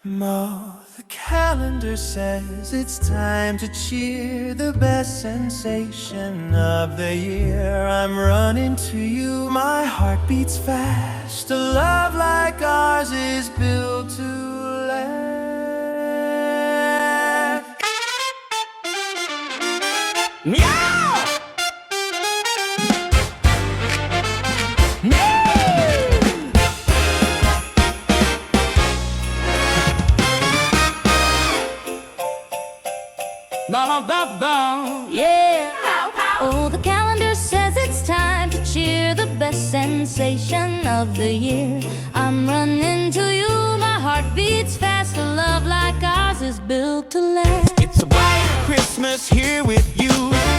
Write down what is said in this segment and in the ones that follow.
The calendar says it's time to cheer, the best sensation of the year. I'm running to you, my heart beats fast. A love like ours is built to last. Meow! Yeah. Oh, the calendar says it's time to cheer, the best sensation of the year. I'm running to you, my heart beats fast. A love like ours is built to last. It's a bright Christmas here with you.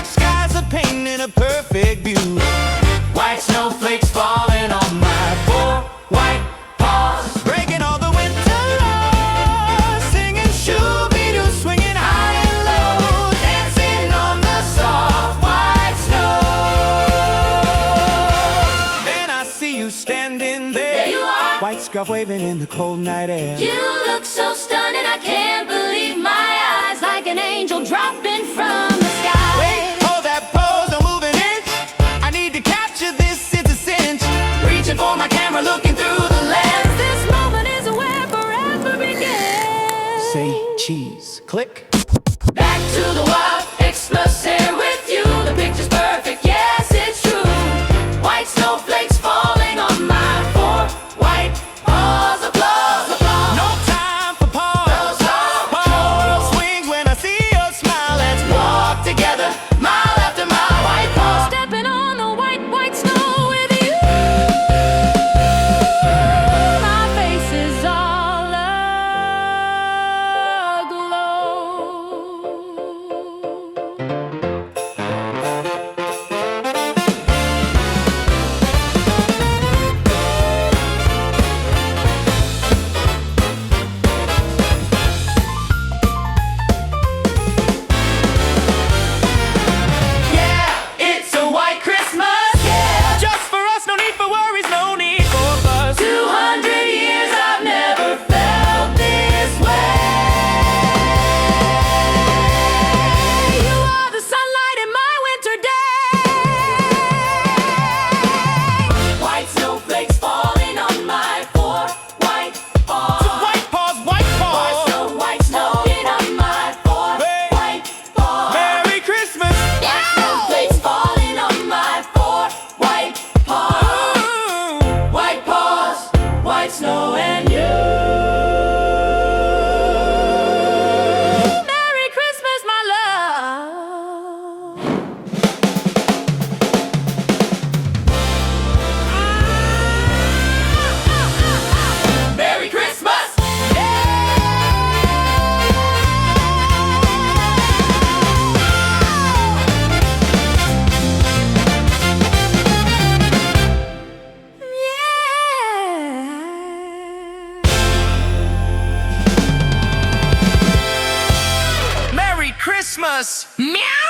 Skies are painting a perfect view. White snowflakes falling on my four white paws, breaking all the winter laws, singing shoo-be-doo, swinging high and low, dancing on the soft white snow. Then I see you standing there you are. white scarf waving in the cold night air. You look so stunning, I can't believe my eyes, like an angel dropping from the sky. Wait, hold that pose, don't move an inch. I need to capture this, it's a cinch. Reaching for my camera, looking through the lens. This moment is where forever begins. Say cheese, click. Back to the wild Xmas here with you. The picture's perfect, yes, it's true. White snowflakes falling on my four white paws. Applause, applause. No time for pause. Choral swings when I see your smile. Let's Walk together, mile after mile. White paws. Stepping on the white, white snow with you. My face is all aglow. yeah, it's a white Christmas. Yeah. Just for us, no need for worries, no need for fuss. 200 years I've never felt this way. You are the sunlight in my winter day. White snowflakes falling on my four white paws. White paws, white paws. White snow in on my four Hey. white paws. Merry Christmas. White snowflakes falling on my four white paws. Ooh. White paws, white snow and you. Merry Christmas, my love. Merry Christmas. Merry Christmas. Meow.